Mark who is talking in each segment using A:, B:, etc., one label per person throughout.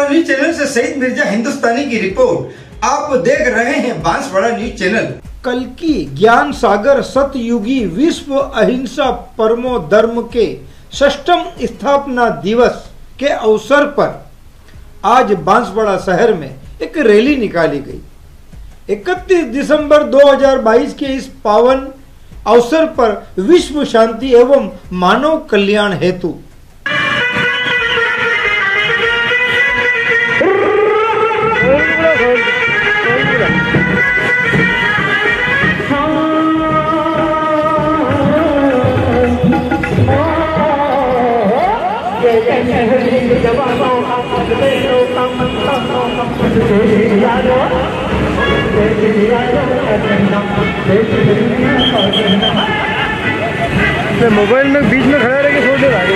A: Banswara news channel से सईद मिर्जा हिंदुस्तानी की report. आप देख रहे हैं बांसवाड़ा न्यूज चैनल। कल्कि ज्ञान सागर सतयुगी विश्व अहिंसा परमो धर्म के 6ठम स्थापना दिवस के अवसर पर आज बांसवाड़ा शहर में एक रैली निकाली गई। 31 दिसंबर 2022 के इस पावन अवसर पर विश्व शांति एवं मानव कल्याण हेतु
B: मोबाइल में बीच में खड़ा रह के फोटो आगे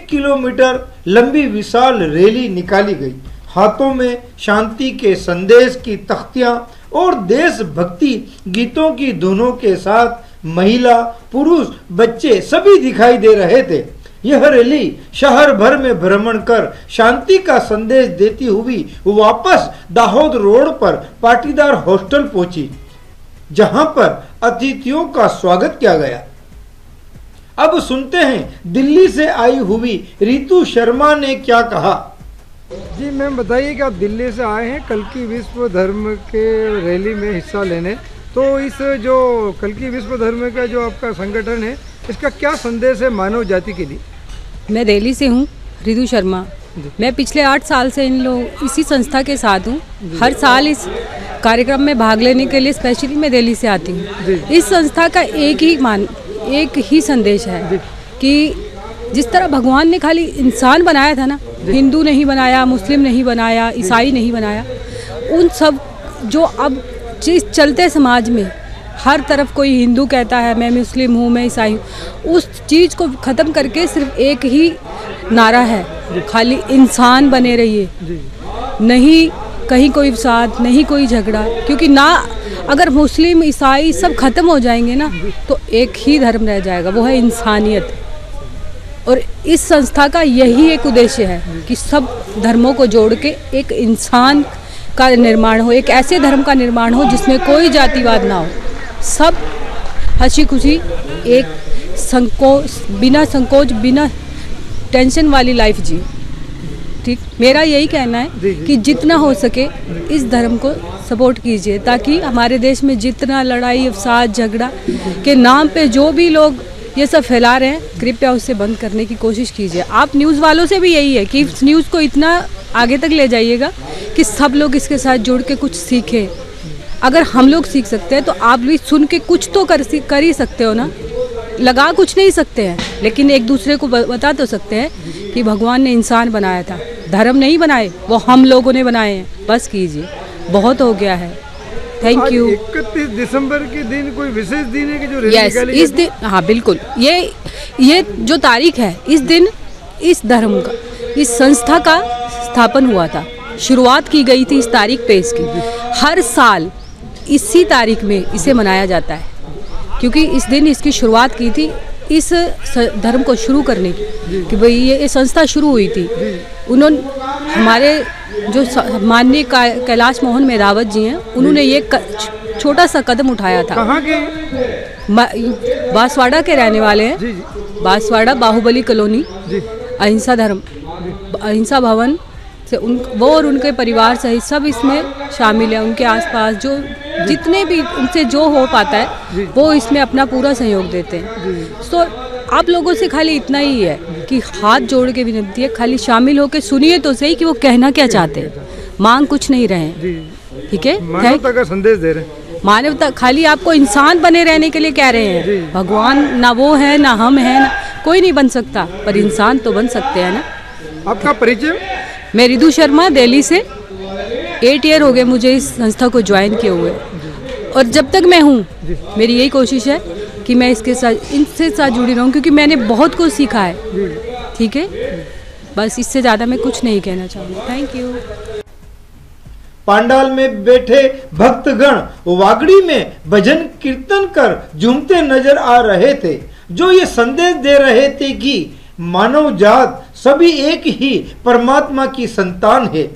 A: किलोमीटर लंबी विशाल रैली निकाली गई। हाथों में शांति के संदेश की तख्तियां और देशभक्ति गीतों की धुनों के साथ महिला, पुरुष, बच्चे सभी दिखाई दे रहे थे। यह रैली शहर भर में भ्रमण कर शांति का संदेश देती हुई वापस दाहोद रोड पर पाटीदार हॉस्टल पहुंची, जहां पर अतिथियों का स्वागत किया गया। अब सुनते हैं दिल्ली से आई हुई रितु शर्मा ने क्या कहा।
B: जी मैम, बताइए कि आप दिल्ली से आए हैं कल्कि विश्व धर्म के रैली में हिस्सा लेने, तो इस जो कल्कि विश्व धर्म का जो आपका संगठन है, इसका क्या संदेश है मानव जाति के लिए?
C: मैं दिल्ली से हूँ, रितु शर्मा। मैं पिछले 8 साल से इन लोग इसी संस्था के साथ हूँ। हर साल इस कार्यक्रम में भाग लेने के लिए स्पेशली मैं दिल्ली से आती हूँ। इस संस्था का एक ही संदेश है कि जिस तरह भगवान ने खाली इंसान बनाया था ना, हिंदू नहीं बनाया, मुस्लिम नहीं बनाया, ईसाई नहीं बनाया, उन सब जो अब जिस चलते समाज में हर तरफ कोई हिंदू कहता है मैं मुस्लिम हूँ, मैं ईसाई हूँ, उस चीज़ को ख़त्म करके सिर्फ एक ही नारा है, खाली इंसान बने रहिए। नहीं कहीं कोई फसाद, नहीं कोई झगड़ा, क्योंकि ना अगर मुस्लिम ईसाई सब खत्म हो जाएंगे ना तो एक ही धर्म रह जाएगा, वो है इंसानियत। और इस संस्था का यही एक उद्देश्य है कि सब धर्मों को जोड़ के एक इंसान का निर्माण हो, एक ऐसे धर्म का निर्माण हो जिसमें कोई जातिवाद ना हो, सब हंसी खुशी एक बिना संकोच बिना टेंशन वाली लाइफ जी। ठीक, मेरा यही कहना है कि जितना हो सके इस धर्म को सपोर्ट कीजिए, ताकि हमारे देश में जितना लड़ाई, फसाद, झगड़ा के नाम पे जो भी लोग ये सब फैला रहे हैं, कृपया उससे बंद करने की कोशिश कीजिए। आप न्यूज़ वालों से भी यही है कि इस न्यूज़ को इतना आगे तक ले जाइएगा कि सब लोग इसके साथ जुड़ के कुछ सीखें। अगर हम लोग सीख सकते हैं तो आप भी सुन के कुछ तो कर ही सकते हो ना। लगा कुछ नहीं सकते हैं, लेकिन एक दूसरे को बता तो सकते हैं कि भगवान ने इंसान बनाया था, धर्म नहीं बनाए, वो हम लोगों ने बनाए हैं। बस कीजिए, बहुत हो गया है। Thank you.
B: 31 दिसंबर के दिन कोई विशेष दिन है कि जो रैली निकाली?
C: इस दिन, हाँ बिल्कुल, ये जो तारीख है, इस दिन इस धर्म का, इस संस्था का स्थापन हुआ था, शुरुआत की गई थी इस तारीख पे इसकी। हर साल इसी तारीख में इसे मनाया जाता है, क्योंकि इस दिन इसकी शुरुआत की थी इस धर्म को शुरू करने की, कि भाई ये संस्था शुरू हुई थी। उन्होंने हमारे जो माननीय कैलाश मोहन मेधावत जी हैं, उन्होंने ये छोटा सा कदम उठाया था।
B: कहाँ के?
C: बांसवाड़ा के रहने वाले हैं। बांसवाड़ा बाहुबली कॉलोनी, अहिंसा भवन से वो और उनके परिवार सहित सब इसमें शामिल है। उनके आसपास जो जितने भी उनसे जो हो पाता है वो इसमें अपना पूरा सहयोग देते हैं। तो आप लोगों से खाली इतना ही है कि हाथ जोड़ के विनती है, खाली शामिल होकर सुनिए तो सही कि वो कहना क्या चाहते हैं। मांग कुछ नहीं रहे, ठीक है,
B: मानवता का संदेश दे रहे हैं।
C: मानवता, खाली आपको इंसान बने रहने के लिए कह रहे हैं। भगवान ना वो है ना हम हैं, ना कोई नहीं बन सकता, पर इंसान तो बन सकते हैं ना।
B: आपका परिचय? मैं
C: रिदु शर्मा, दिल्ली से। 8 ईयर हो गए मुझे इस संस्था को ज्वाइन किए हुए, और जब तक मैं हूँ मेरी यही कोशिश है कि मैं इनसे साथ जुड़ी रहूँ, क्योंकि मैंने बहुत कुछ सीखा है, ठीक है। बस इससे ज़्यादा मैं कुछ नहीं कहना चाहूँगी। Thank you.
A: पांडाल में बैठे भक्तगण वागड़ी में भजन कीर्तन कर झूमते नजर आ रहे थे, जो ये संदेश दे रहे थे कि मानव जात सभी एक ही परमात्मा की संतान है।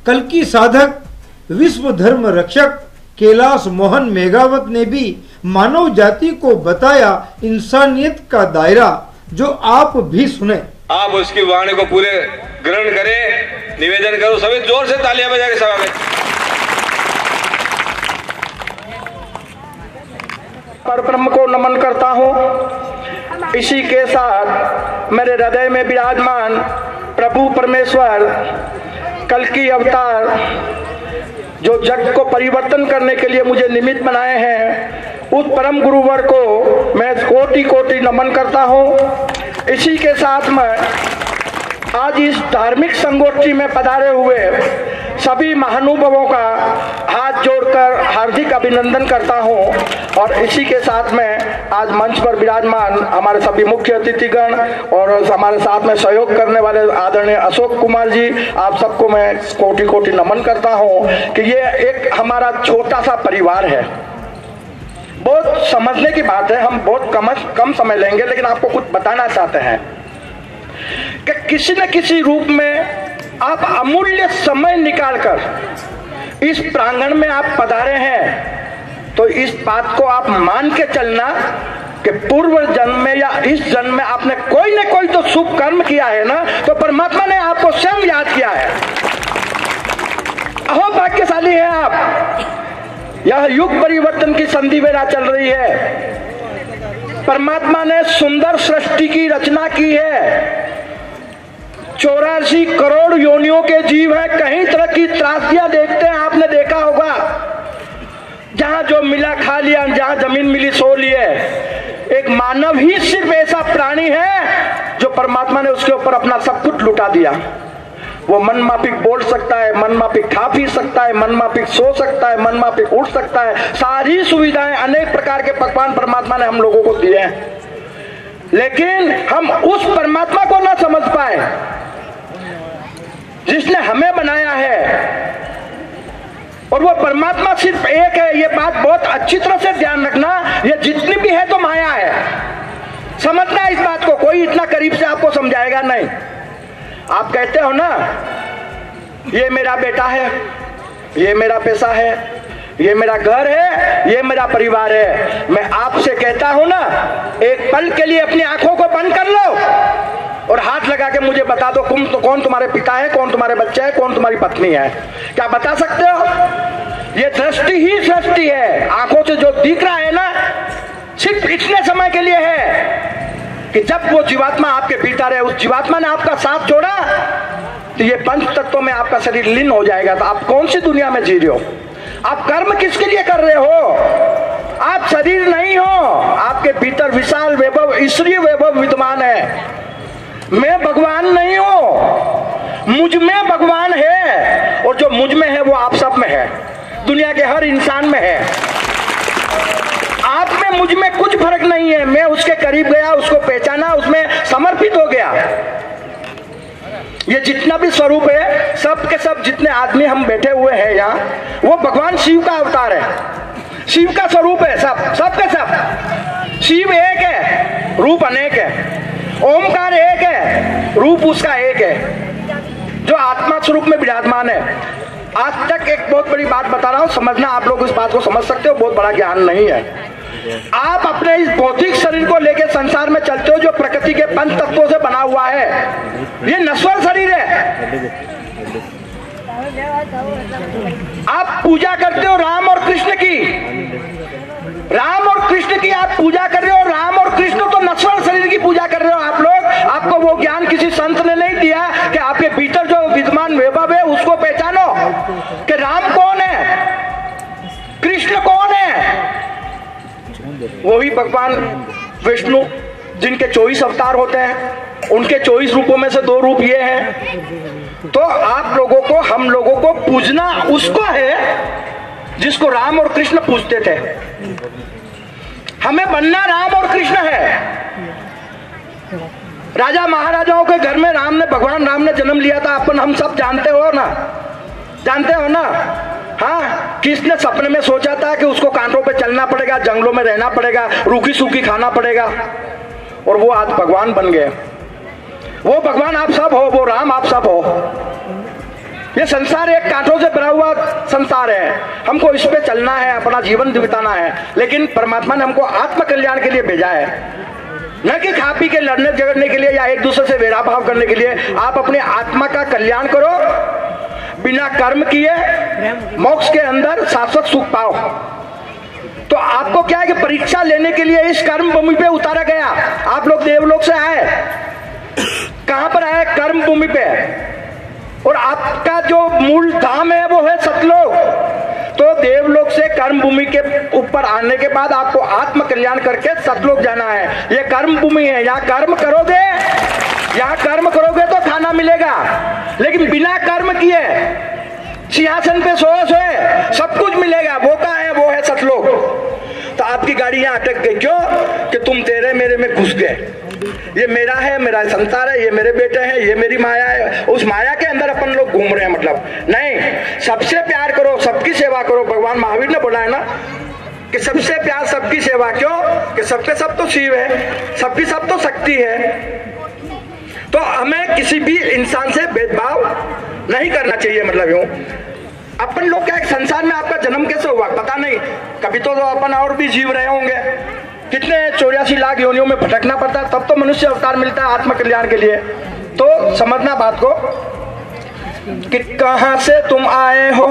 A: कल्कि साधक विश्व धर्म रक्षक कैलाश मोहन मेघावत ने भी मानव जाति को बताया इंसानियत का दायरा, जो आप भी सुने।
D: आप उसकी वाणी को पूरे ग्रहण करें, निवेदन करो, सभी जोर से तालियां बजा के सभा में।
E: परब्रह्म को नमन करता हूँ। इसी के साथ मेरे हृदय में विराजमान प्रभु परमेश्वर कल्कि अवतार, जो जग को परिवर्तन करने के लिए मुझे निमित्त बनाए हैं, उस परम गुरुवर को मैं कोटि कोटि नमन करता हूँ। इसी के साथ मैं आज इस धार्मिक संगोष्ठी में पधारे हुए सभी महानुभावों का हाथ जोड़कर हार्दिक अभिनंदन करता हूं। और इसी के साथ में आज मंच पर विराजमान हमारे सभी मुख्य अतिथिगण और हमारे साथ में सहयोग करने वाले आदरणीय अशोक कुमार जी, आप सबको मैं कोटि कोटि नमन करता हूं कि ये एक हमारा छोटा सा परिवार है। बहुत समझने की बात है, हम बहुत कम समय लेंगे, लेकिन आपको कुछ बताना चाहते हैं कि किसी न किसी रूप में आप अमूल्य समय निकालकर इस प्रांगण में आप पधारे हैं, तो इस बात को आप मान के चलना कि पूर्व जन्म में या इस जन्म में आपने कोई न कोई तो शुभ कर्म किया है ना, तो परमात्मा ने आपको स्वयं याद किया है। अहो भाग्यशाली है आप। यह युग परिवर्तन की संधि बेरा चल रही है। परमात्मा ने सुंदर सृष्टि की रचना की है। 84 करोड़ योनियों के जीव हैं। कहीं तरह की त्रासदियां देखते हैं, आपने देखा होगा। जहां जो मिला खा लिया, जहां जमीन मिली सो लिए। एक मानव ही सिर्फ ऐसा प्राणी है जो परमात्मा ने उसके ऊपर अपना सब कुछ लुटा दिया। वो मन माफिक बोल सकता है, मन माफिक खा पी सकता है, मन माफिक सो सकता है, मन माफिक उठ सकता है। सारी सुविधाएं, अनेक प्रकार के पकवान परमात्मा ने हम लोगों को दिए हैं, लेकिन हम उस परमात्मा को ना समझ पाए जिसने हमें बनाया है। और वो परमात्मा सिर्फ एक है, ये बात बहुत अच्छी तरह से ध्यान रखना। ये जितनी भी है तो माया है, समझना इस बात को। कोई इतना करीब से आपको समझाएगा नहीं। आप कहते हो ना, ये मेरा बेटा है, ये मेरा पैसा है, ये मेरा घर है, ये मेरा परिवार है। मैं आपसे कहता हूं ना, एक पल के लिए अपनी आंखों को बंद कर लो और हाथ लगा के मुझे बता दो कौन तुम्हारे पिता है, कौन तुम्हारे बच्चे है, कौन तुम्हारी पत्नी है। क्या बता सकते हो? ये दृष्टि ही सृष्टि है। आंखों से जो दिख रहा है ना, सिर्फ इतने समय के लिए है कि जब वो जीवात्मा आपके भीतर है, उस जीवात्मा ने आपका साथ छोड़ा तो ये पंच तत्वों में आपका शरीर लीन हो जाएगा। तो आप कौन सी दुनिया में जी रहे हो? आप कर्म किसके लिए कर रहे हो? आप शरीर नहीं हो, आपके भीतर विशाल वैभव, ईश्वरीय वैभव विद्यमान है। मैं भगवान नहीं हूं, मुझ में भगवान है, और जो मुझ में है वो आप सब में है, दुनिया के हर इंसान में है। आप में मुझ में कुछ फर्क नहीं है। मैं उसके करीब गया, उसको पहचाना, उसमें समर्पित हो गया। ये जितना भी स्वरूप है, सब के सब जितने आदमी हम बैठे हुए हैं यहाँ, वो भगवान शिव का अवतार है, शिव का स्वरूप है। सब के सब शिव एक है, रूप अनेक है। ओमकार एक है, रूप उसका एक है, जो आत्मा स्वरूप में विराजमान है। आज तक एक बहुत बड़ी बात बता रहा हूं, समझना, आप लोग इस बात को समझ सकते हो, बहुत बड़ा ज्ञान नहीं है। आप अपने इस भौतिक शरीर को लेकर संसार में चलते हो, जो प्रकृति के पंच तत्वों से बना हुआ है। ये नश्वर शरीर है। आप पूजा करते हो राम और कृष्ण की, राम और कृष्ण की आप पूजा कर रहे हो। राम और कृष्ण तो नश्वर शरीर की पूजा कर रहे हो आप लोग। आपको वो ज्ञान किसी संत ने नहीं दिया कि आपके भीतर जो विद्यमान वैभव है उसको पहचानो कि राम कौन है, कृष्ण कौन है। वही भगवान विष्णु जिनके 24 अवतार होते हैं, उनके 24 रूपों में से 2 रूप ये हैं। तो आप लोगों को, हम लोगों को पूजना उसको है जिसको राम और कृष्ण पूजते थे। हमें बनना राम और कृष्ण है। राजा महाराजाओं के घर में भगवान राम ने जन्म लिया था, अपन हम सब जानते हो ना। हाँ, किसने सपने में सोचा था कि उसको कांटों पे चलना पड़ेगा, जंगलों में रहना पड़ेगा, रूखी सूखी खाना पड़ेगा, और वो आज भगवान बन गए। वो भगवान आप सब हो, वो राम आप सब हो। ये संसार एक कांटों से भरा हुआ संसार है, हमको इस पे चलना है, अपना जीवन बिताना है। लेकिन परमात्मा ने हमको आत्म कल्याण के लिए भेजा है, न कि खा पी के लड़ने झगड़ने के लिए या एक दूसरे से वेरा भाव करने के लिए। आप अपने आत्मा का कल्याण करो, बिना कर्म किए मोक्ष के अंदर शाश्वत सुख पाओ। तो आपको क्या है कि परीक्षा लेने के लिए इस कर्म भूमि पे उतारा गया। आप लोग देवलोक से आए, कहां पर आए? कर्म भूमि पे। और आपका जो मूल धाम है वो है सतलोक। तो देवलोक से कर्म भूमि के ऊपर आने के बाद आपको आत्म कल्याण करके सतलोक जाना है। ये कर्म भूमि है, यहाँ कर्म करोगे, यहाँ कर्म करोगे तो खाना मिलेगा। लेकिन बिना कर्म किए सिंहासन पे सोए सब कुछ मिलेगा, वो कहाँ है? वो है सतलोक। तो आपकी गाड़ी यहाँ अटक गई, क्यों? कि तुम तेरे मेरे में घुस गए। ये मेरा है, मेरा संसार है, ये मेरे बेटे हैं, ये मेरी माया है। उस माया के अंदर अपन लोग घूम रहे हैं। मतलब नहीं, सबसे प्यार करो, सबकी सेवा करो। भगवान महावीर ने बोला है ना कि सबसे प्यार सबकी सेवा। क्यों? कि सबके सब तो शिव है, सबकी सब तो शक्ति है। तो हमें किसी भी इंसान से भेदभाव नहीं करना चाहिए। मतलब यूं अपन लोग क्या, संसार में आपका जन्म कैसे हुआ पता नहीं, कभी तो अपन और भी जीव रहे होंगे, कितने 84 लाख योनियों में भटकना पड़ता है, तब तो मनुष्य अवतार मिलता है आत्म कल्याण के लिए। तो समझना बात को कि कहां से तुम आए हो,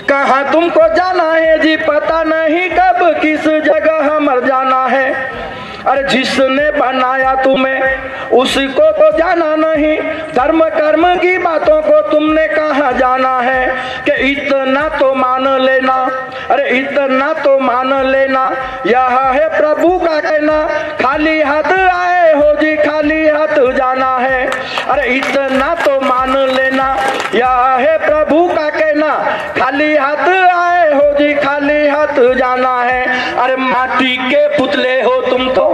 E: कहां तुमको जाना है जी, पता नहीं कब किस जगह मर जाना है। अरे जिसने बनाया तुम्हें उसको तो जाना नहीं, धर्म कर्म की बातों को तुमने कहाँ जाना है। कि इतना तो मान लेना, अरे इतना तो मान लेना, यह है प्रभु का कहना, खाली हाथ आए हो जी, खाली हाथ जाना है। अरे इतना तो मान लेना, यह है प्रभु का कहना, खाली हाथ आए हो जी, खाली हाथ जाना है। अरे माटी के पुतले हो तुम तो,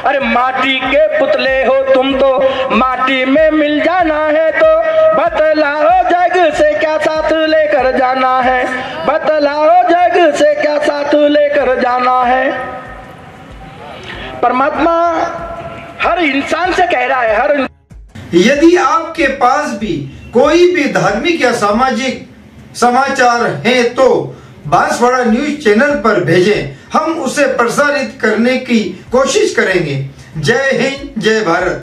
E: अरे माटी के पुतले हो तुम तो, माटी में मिल जाना है। तो बतलाओ जग से क्या साथ लेकर जाना है, बतलाओ जग से क्या साथ लेकर जाना है। परमात्मा हर इंसान से कह रहा है, हर
A: यदि आपके पास भी कोई भी धार्मिक या सामाजिक समाचार है तो बांसवाड़ा न्यूज चैनल पर भेजें, हम उसे प्रसारित करने की कोशिश करेंगे। जय हिंद, जय भारत।